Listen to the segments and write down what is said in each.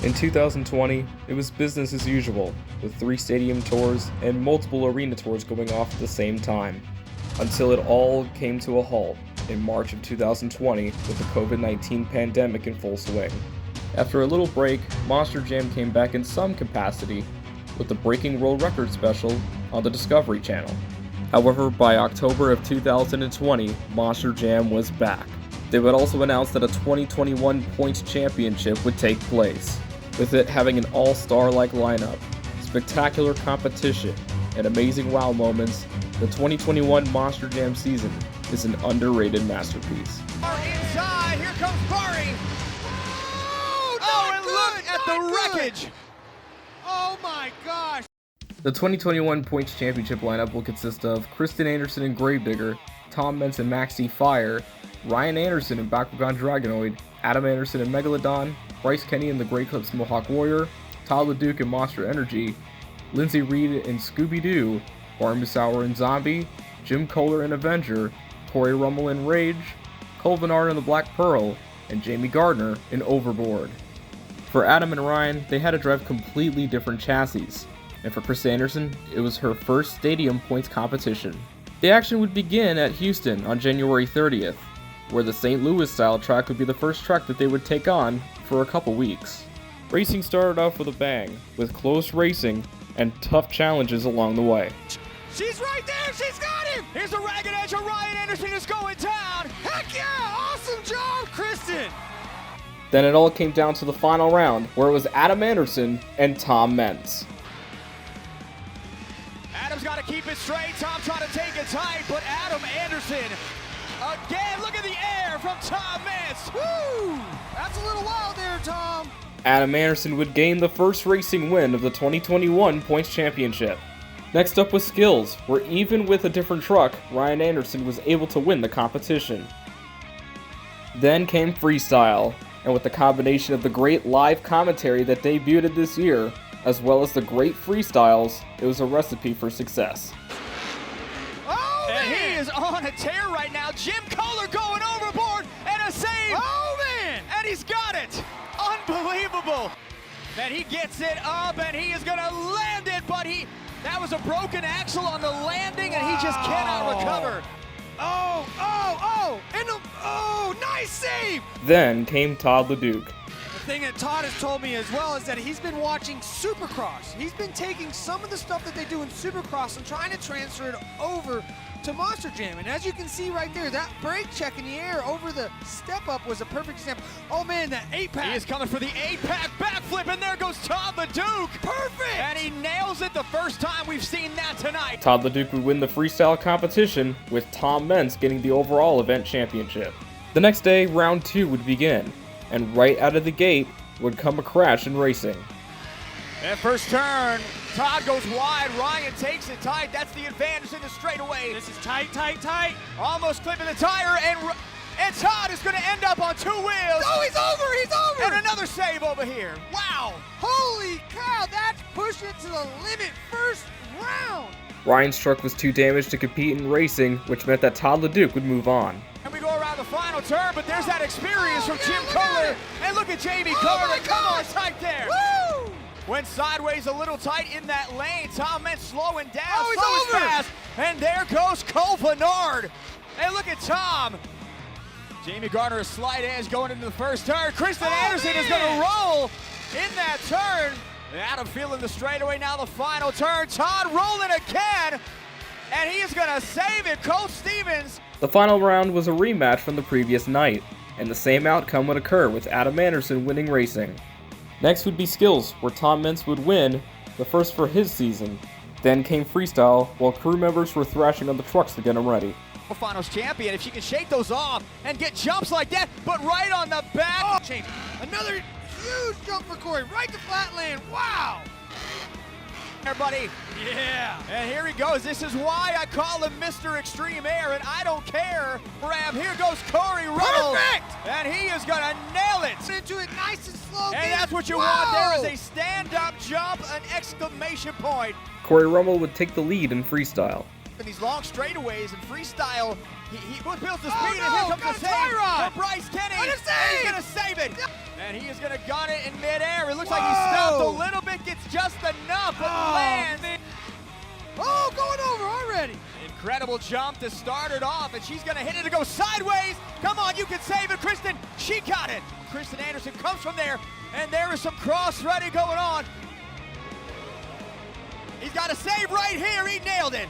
In 2020, it was business as usual, with 3 stadium tours and multiple arena tours going off at the same time, until it all came to a halt in March of 2020 with the COVID-19 pandemic in full swing. After a little break, Monster Jam came back in some capacity with the Breaking World Record special on the Discovery Channel. However, by October of 2020, Monster Jam was back. They would also announce that a 2021 Points Championship would take place, with it having an all-star-like lineup, spectacular competition, and amazing wow moments. The 2021 Monster Jam season is an underrated masterpiece. Inside, here comes Barry. Oh, and look at the wreckage. Oh my gosh. The 2021 Points Championship lineup will consist of Kristen Anderson and Gravedigger, Tom Meents and Maxi Fire, Ryan Anderson and Bakugan Dragonoid, Adam Anderson and Megalodon, Bryce Kenny and the Great Clips Mohawk Warrior, Todd LeDuc and Monster Energy, Lindsay Reed and Scooby-Doo, Barn Musauer and Zombie, Jim Kohler and Avenger, Corey Rummel and Rage, Cole Vennard and the Black Pearl, and Jamie Gardner in Overboard. For Adam and Ryan, they had to drive completely different chassis, and for Chris Anderson, it was her first stadium points competition. The action would begin at Houston on January 30th, where the St. Louis style track would be the first track that they would take on for a couple weeks. Racing started off with a bang, with close racing and tough challenges along the way. She's right there, she's got him! Here's a ragged edge of Ryan Anderson is going down! Heck yeah, awesome job, Kristen! Then it all came down to the final round, where it was Adam Anderson and Tom Meents. Adam's got to keep it straight, Tom trying to take it tight, but Adam Anderson, again, look at the air from Tom Meents! Woo! That's a little wild there, Tom! Adam Anderson would gain the first racing win of the 2021 Points Championship. Next up was skills, where even with a different truck, Ryan Anderson was able to win the competition. Then came freestyle, and with the combination of the great live commentary that debuted this year, as well as the great freestyles, it was a recipe for success. Oh, and he is on a tear right now. Jim Kohler going overboard, and a save. Oh, man! And he's got it. Unbelievable. That he gets it up, and he is going to land it, but that was a broken axle on the landing, and he just cannot recover. Oh, nice save! Then came Todd LeDuc. The thing that Todd has told me as well is that he's been watching Supercross. He's been taking some of the stuff that they do in Supercross and trying to transfer it over to Monster Jam. And as you can see right there, that brake check in the air over the step-up was a perfect example. Oh man, that 8-pack. He is coming for the 8-pack backflip, and there goes Todd LeDuc. Perfect! And he nails it the first time we've seen that tonight. Todd LeDuc would win the freestyle competition, with Tom Meents getting the overall event championship. The next day, round 2 would begin, and right out of the gate would come a crash in racing. That first turn, Todd goes wide, Ryan takes it tight, that's the advantage in the straightaway. This is tight, tight, tight. Almost clipping the tire, and Todd is going to end up on 2 wheels. Oh, he's over! And another save over here. Wow! Holy cow, that's pushing it to the limit first round. Ryan's truck was too damaged to compete in racing, which meant that Todd LeDuc would move on. And we go around the final turn, but there's that experience from Jim Kohler. And look at Jamie Gardner, come on, tight there. Woo! Went sideways a little tight in that lane. Tom Meents slowing down, Oh, he's slow over. fast. And there goes Cole Vennard. And look at Tom. Jamie Gardner, a slight edge going into the first turn. Kristen Anderson is going to roll in that turn. Adam feeling the straightaway, now the final turn. Todd rolling again, and he is going to save it. Coach Stevens. The final round was a rematch from the previous night, and the same outcome would occur with Adam Anderson winning racing. Next would be skills, where Tom Meents would win, the first for his season. Then came freestyle, while crew members were thrashing on the trucks to get them ready. Finals champion, if she can shake those off and get jumps like that, but right on the back. Oh, change. Another huge jump for Corey, right to flatland. Wow! There, buddy. Yeah. And here he goes. This is why I call him Mr. Extreme Air, and I don't care. Ram, here goes Corey Ruddle. Perfect! And he is going to nail it. Into it nice and slow. And that's what you want. There is a stand-up jump, an exclamation point. Corey Rummel would take the lead in freestyle. In these long straightaways and freestyle, he builds the speed, Oh, and here no, comes the got a tie save rod. from Bryce Kenny. What a And save! he's going to save it. And he is going to gun it in midair. It looks Looks like he stopped a little bit, gets just enough, but lands. Oh, going over already. Incredible jump to start it off, and she's gonna hit it to go sideways. Come on, you can save it, Kristen. She got it. Kristen Anderson comes from there, and there is some cross-threading going on. He's got a save right here, he nailed it.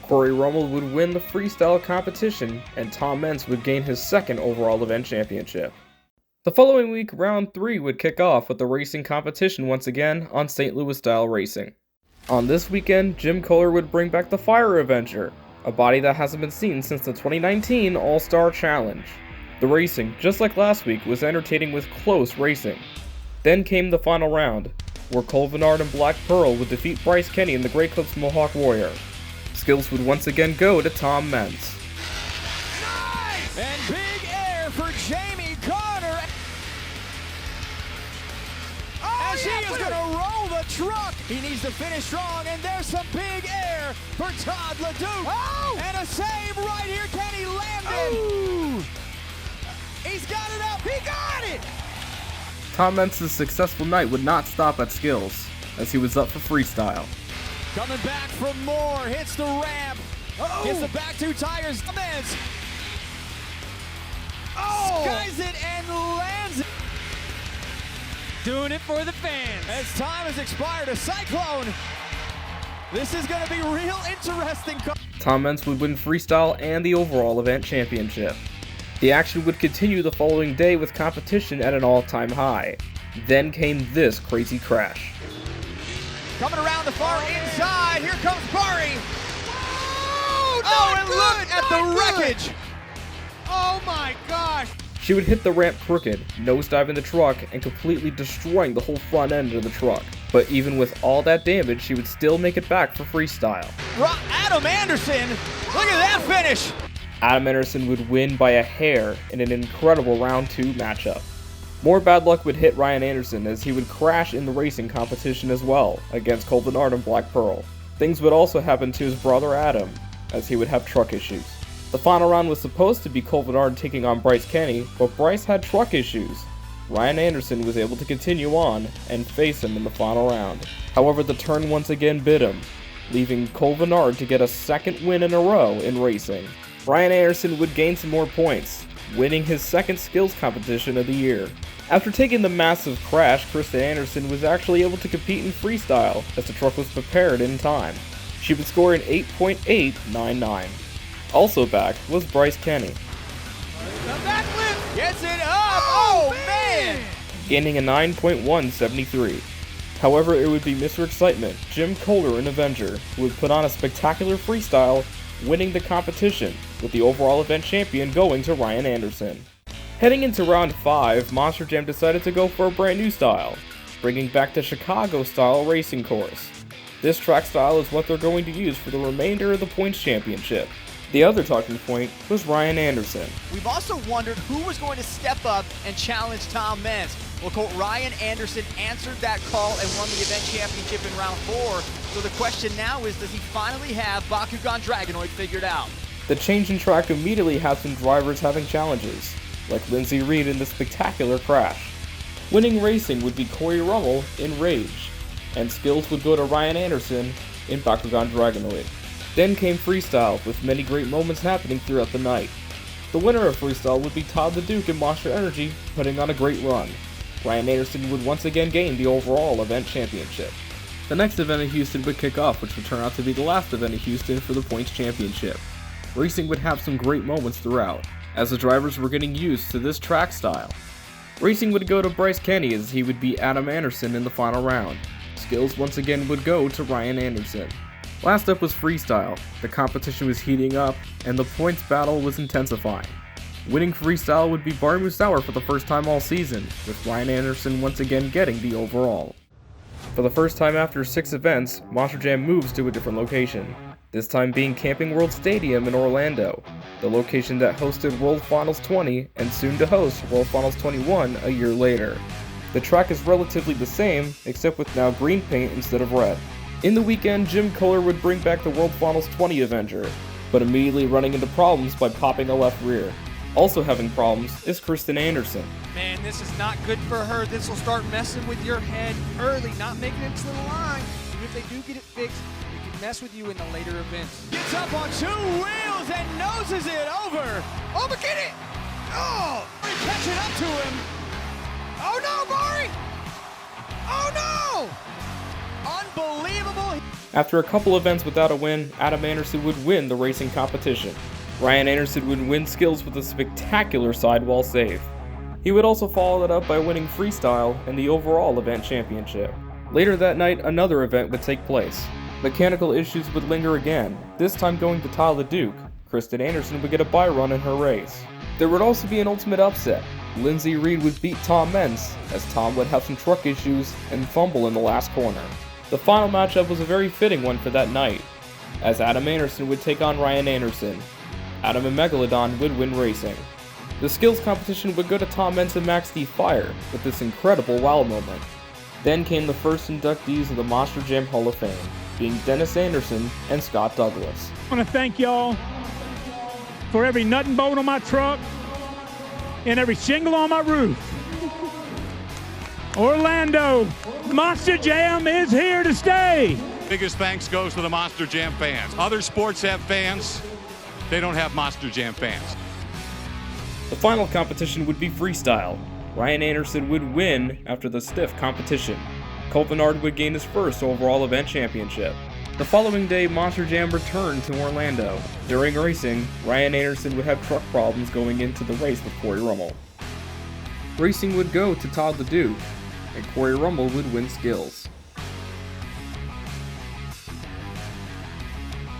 Corey Rummel would win the freestyle competition, and Tom Meents would gain his second overall event championship. The following week, round 3 would kick off with the racing competition once again on St. Louis style racing. On this weekend, Jim Kohler would bring back the Fire Avenger, a body that hasn't been seen since the 2019 All-Star Challenge. The racing, just like last week, was entertaining with close racing. Then came the final round, where Cole Vennard and Black Pearl would defeat Bryce Kenny and the Great Clips Mohawk Warrior. Skills would once again go to Tom Meents. Nice! And big air for Jamie Carter. As he is going to roll the truck. He needs to finish strong, and there's some big air for Todd LeDuc. Oh! And a save right here. Can he land it? Ooh. He's got it up. He got it! Tom Meents' successful night would not stop at skills, as he was up for freestyle. Coming back for more. Hits the ramp. Gets the back two tires. Meents. Skies it and lands it. Doing it for the fans. As time has expired, a cyclone. This is going to be real interesting. Tom Meents would win freestyle and the overall event championship. The action would continue the following day with competition at an all-time high. Then came this crazy crash. Coming around the far inside, here comes Bari. Oh, and look at the wreckage. Oh my gosh. She would hit the ramp crooked, nosediving the truck, and completely destroying the whole front end of the truck. But even with all that damage, she would still make it back for freestyle. Adam Anderson, look at that finish. Adam Anderson would win by a hair in an incredible round 2 matchup. More bad luck would hit Ryan Anderson as he would crash in the racing competition as well against Cole Vennard and Black Pearl. Things would also happen to his brother Adam as he would have truck issues. The final round was supposed to be Cole Vennard taking on Bryce Kenny, but Bryce had truck issues. Ryan Anderson was able to continue on and face him in the final round. However, the turn once again bit him, leaving Cole Vennard to get a second win in a row in racing. Ryan Anderson would gain some more points, winning his second skills competition of the year. After taking the massive crash, Kristen Anderson was actually able to compete in freestyle as the truck was prepared in time. She would score an 8.899. Also back was Bryce Kenny, The backflip. Gets it up. Oh, man. gaining a 9.173. However, it would be Mr. Excitement, Jim Kohler in Avenger, who would put on a spectacular freestyle, winning the competition, with the overall event champion going to Ryan Anderson. Heading into round 5, Monster Jam decided to go for a brand new style, bringing back the Chicago-style racing course. This track style is what they're going to use for the remainder of the points championship. The other talking point was Ryan Anderson. We've also wondered who was going to step up and challenge Tom Meents. Well, Colt, Ryan Anderson answered that call and won the event championship in round 4. So the question now is, does he finally have Bakugan Dragonoid figured out? The change in track immediately had some drivers having challenges, like Lindsay Reed in the spectacular crash. Winning racing would be Corey Rummel in Rage, and skills would go to Ryan Anderson in Bakugan Dragonoid. Then came freestyle, with many great moments happening throughout the night. The winner of freestyle would be Todd LeDuc in Monster Energy, putting on a great run. Ryan Anderson would once again gain the overall event championship. The next event in Houston would kick off, which would turn out to be the last event in Houston for the points championship. Racing would have some great moments throughout, as the drivers were getting used to this track style. Racing would go to Bryce Kenny as he would beat Adam Anderson in the final round. Skills once again would go to Ryan Anderson. Last up was freestyle. The competition was heating up, and the points battle was intensifying. Winning freestyle would be Bari Musauer for the first time all season, with Ryan Anderson once again getting the overall. For the first time after 6 events, Monster Jam moves to a different location, this time being Camping World Stadium in Orlando, the location that hosted World Finals 20 and soon to host World Finals 21 a year later. The track is relatively the same, except with now green paint instead of red. In the weekend, Jim Kohler would bring back the World Finals 20 Avenger, but immediately running into problems by popping a left rear. Also having problems is Kristen Anderson. Man, this is not good for her. This will start messing with your head early, not making it to the line. Even if they do get it fixed, it can mess with you in the later events. Gets up on 2 wheels and noses it over. Oh, McKinney! Oh! Catching up to him. Oh no, Maury! Oh no! Unbelievable. After a couple events without a win, Adam Anderson would win the racing competition. Ryan Anderson would win skills with a spectacular sidewall save. He would also follow that up by winning freestyle and the overall event championship. Later that night, another event would take place. Mechanical issues would linger again, this time going to Todd LeDuc. Kristen Anderson would get a bye run in her race. There would also be an ultimate upset. Lindsey Reed would beat Tom Meents, as Tom would have some truck issues and fumble in the last corner. The final matchup was a very fitting one for that night, as Adam Anderson would take on Ryan Anderson. Adam and Megalodon would win racing. The skills competition would go to Tom Meents and Max D. Fire with this incredible wow moment. Then came the first inductees of the Monster Jam Hall of Fame, being Dennis Anderson and Scott Douglas. I want to thank y'all for every nut and bolt on my truck and every shingle on my roof. Orlando, Monster Jam is here to stay. Biggest thanks goes to the Monster Jam fans. Other sports have fans. They don't have Monster Jam fans. The final competition would be freestyle. Ryan Anderson would win after the stiff competition. Colt Bernard would gain his first overall event championship. The following day, Monster Jam returned to Orlando. During racing, Ryan Anderson would have truck problems going into the race with Corey Rummel. Racing would go to Todd LeDuc, and Corey Rummel would win skills.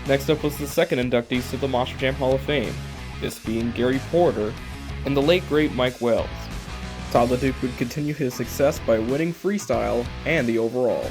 Next up was the second inductees to the Monster Jam Hall of Fame, this being Gary Porter and the late great Mike Wells. Todd LeDuc would continue his success by winning freestyle and the overall.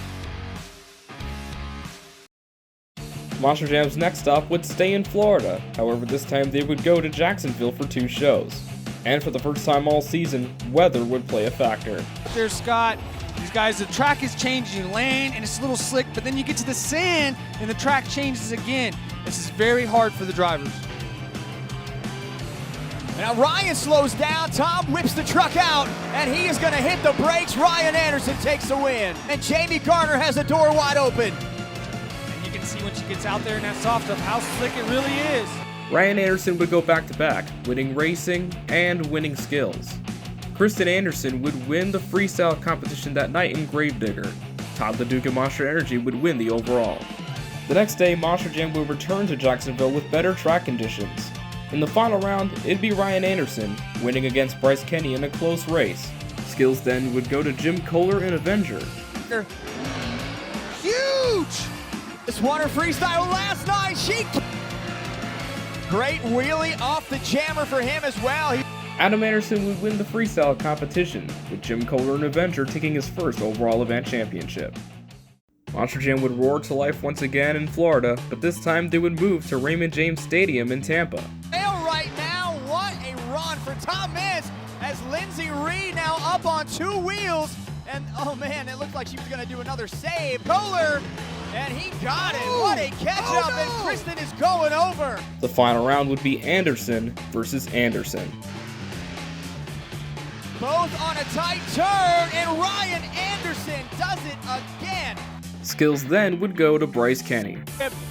Monster Jam's next stop would stay in Florida, however this time they would go to Jacksonville for 2 shows. And for the first time all season, weather would play a factor. There's Scott. These guys, the track is changing lane and it's a little slick, but then you get to the sand and the track changes again. This is very hard for the drivers. Now Ryan slows down, Tom whips the truck out, and he is gonna hit the brakes. Ryan Anderson takes the win. And Jamie Garner has the door wide open. And you can see when she gets out there in that soft stuff how slick it really is. Ryan Anderson would go back-to-back, winning racing and winning skills. Kristen Anderson would win the freestyle competition that night in Gravedigger. Todd LeDuc and Monster Energy would win the overall. The next day, Monster Jam would return to Jacksonville with better track conditions. In the final round, it'd be Ryan Anderson, winning against Bryce Kenny in a close race. Skills then would go to Jim Kohler and Avenger. Huge! This water freestyle last night, great wheelie off the jammer for him as well. Adam Anderson would win the freestyle competition, with Jim Kohler and Avenger taking his first overall event championship. Monster Jam would roar to life once again in Florida, but this time they would move to Raymond James Stadium in Tampa. Right now, what a run for Tom Meents as Lindsey Reed now up on 2 wheels. And oh man, it looked like she was gonna do another save. Kohler, and he got it. What a catch up, and Kristen is going over. The final round would be Anderson versus Anderson. Both on a tight turn, and Ryan Anderson does it again. Skills then would go to Bryce Kenny.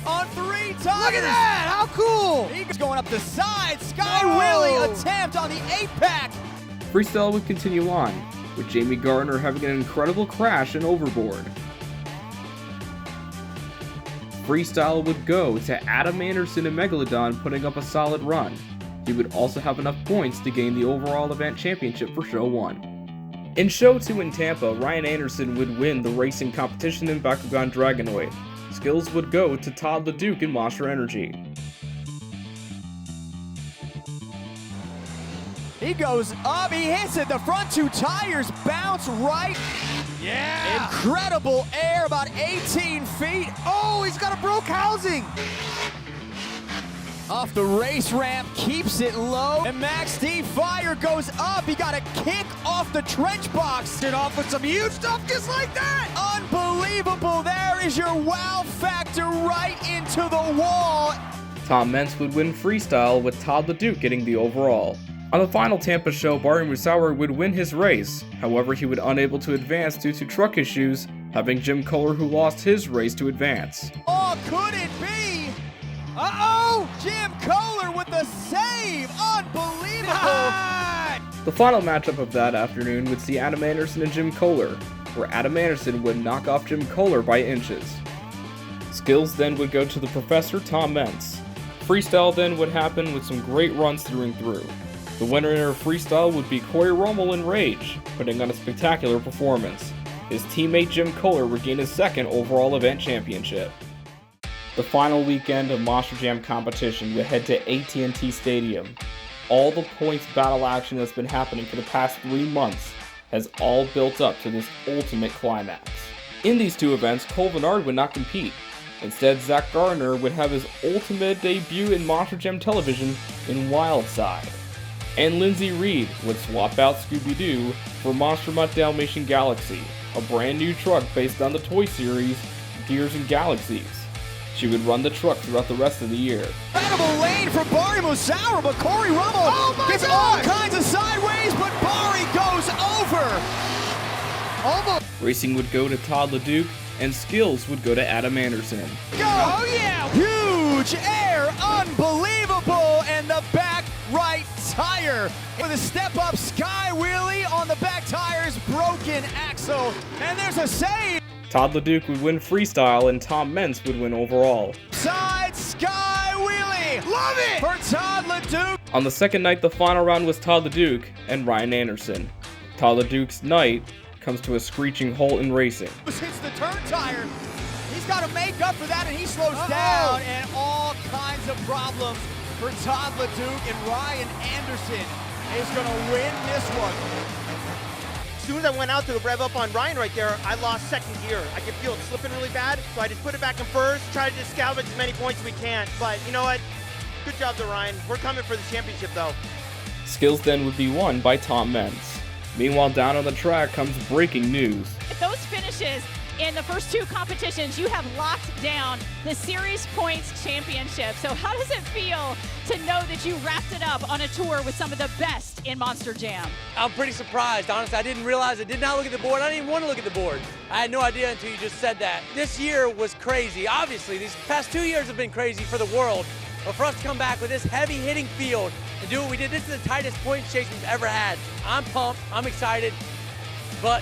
On 3 tires. Look at that! How cool! He's going up the side. Sky Willie attempt on the 8-pack. Freestyle would continue on, with Jamie Garner having an incredible crash and overboard. Freestyle would go to Adam Anderson and Megalodon putting up a solid run. He would also have enough points to gain the overall event championship for Show 1. In Show 2 in Tampa, Ryan Anderson would win the racing competition in Bakugan Dragonoid. Skills would go to Todd LeDuc and Monster Energy. He goes up, he hits it, the front 2 tires bounce right. Yeah! Incredible air, about 18 feet. Oh, he's got a broke housing! Off the race ramp, keeps it low, and Max D. Fire goes up. He got a kick off the trench box. It off with some huge stuff just like that! Unbelievable, there is your wow factor right into the wall. Tom Meents would win freestyle with Todd LeDuc getting the overall. On the final Tampa show, Barry Musauer would win his race, however he would unable to advance due to truck issues, having Jim Kohler who lost his race to advance. Oh, could it be? Uh-oh! Jim Kohler with the save! Unbelievable! The final matchup of that afternoon would see Adam Anderson and Jim Kohler, where Adam Anderson would knock off Jim Kohler by inches. Skills then would go to the Professor Tom Meents. Freestyle then would happen with some great runs through and through. The winner in her freestyle would be Corey Rommel in Rage, putting on a spectacular performance. His teammate Jim Kohler would gain his second overall event championship. The final weekend of Monster Jam competition would head to AT&T Stadium. All the points battle action that's been happening for the past 3 months has all built up to this ultimate climax. In these two events, Cole Vennard would not compete. Instead, Zach Gardner would have his ultimate debut in Monster Jam television in Wildside. And Lindsay Reed would swap out Scooby-Doo for Monster Mutt Dalmatian Galaxy, a brand new truck based on the toy series Gears and Galaxies. She would run the truck throughout the rest of the year. Incredible lane for Barry Musauer, but Corey Rommel gets all kinds of sideways, but Barry goes over. Almost. Racing would go to Todd LeDuc, and skills would go to Adam Anderson. Go! Oh yeah! Huge air, unbelievable, and the back right tire with a step-up sky wheelie on the back tire's broken axle, and there's a save. Todd LeDuc would win freestyle, and Tom Meents would win overall. Side sky wheelie, love it for Todd LeDuc. On the second night, the final round was Todd LeDuc and Ryan Anderson. Todd LeDuc's night comes to a screeching halt in racing. Hits the turn tire. He's got to make up for that, and he slows down, and all kinds of problems for Todd LeDuc, and Ryan Anderson is going to win this one. As soon as I went out to rev up on Ryan right there, I lost second gear. I could feel it slipping really bad, so I just put it back in first, try to just salvage as many points as we can. But you know what? Good job to Ryan. We're coming for the championship though. Skills then would be won by Tom Meents. Meanwhile, down on the track comes breaking news. Those finishes in the first 2 competitions, you have locked down the Series Points Championship. So how does it feel to know that you wrapped it up on a tour with some of the best in Monster Jam? I'm pretty surprised, honestly. I didn't realize, I did not look at the board. I didn't even want to look at the board. I had no idea until you just said that. This year was crazy. Obviously, these past 2 years have been crazy for the world. But for us to come back with this heavy hitting field and do what we did, this is the tightest point chase we've ever had. I'm pumped, I'm excited, but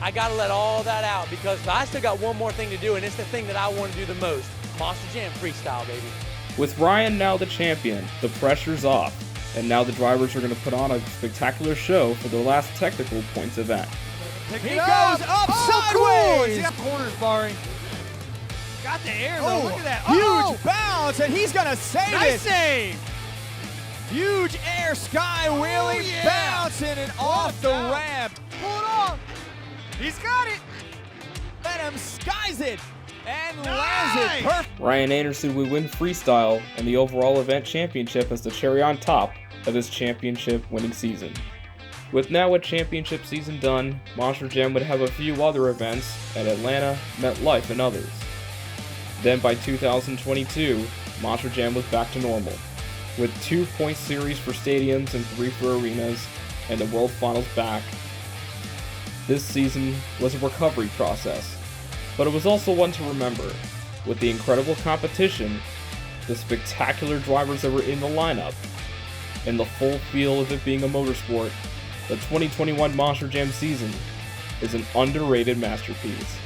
I gotta let all that out because I still got one more thing to do, and it's the thing that I want to do the most. Monster Jam freestyle, baby. With Ryan now the champion, the pressure's off, and now the drivers are going to put on a spectacular show for their last technical points event. He goes up sideways. Cool. He's got corners, Barry. Got the air though. Look at that. Huge bounce, and he's going to save it. Nice save. Huge air sky wheelie, bouncing it off the ramp. Pull it off. He's got it. Let him skies it and lands it perfect. Ryan Anderson would win freestyle and the overall event championship as the cherry on top of his championship winning season. With now a championship season done, Monster Jam would have a few other events at Atlanta, MetLife, and others. Then by 2022, Monster Jam was back to normal, with 2 point series for stadiums and 3 for arenas, and the World Finals back. This season was a recovery process, but it was also one to remember, with the incredible competition, the spectacular drivers that were in the lineup, and the full feel of it being a motorsport. The 2021 Monster Jam season is an underrated masterpiece.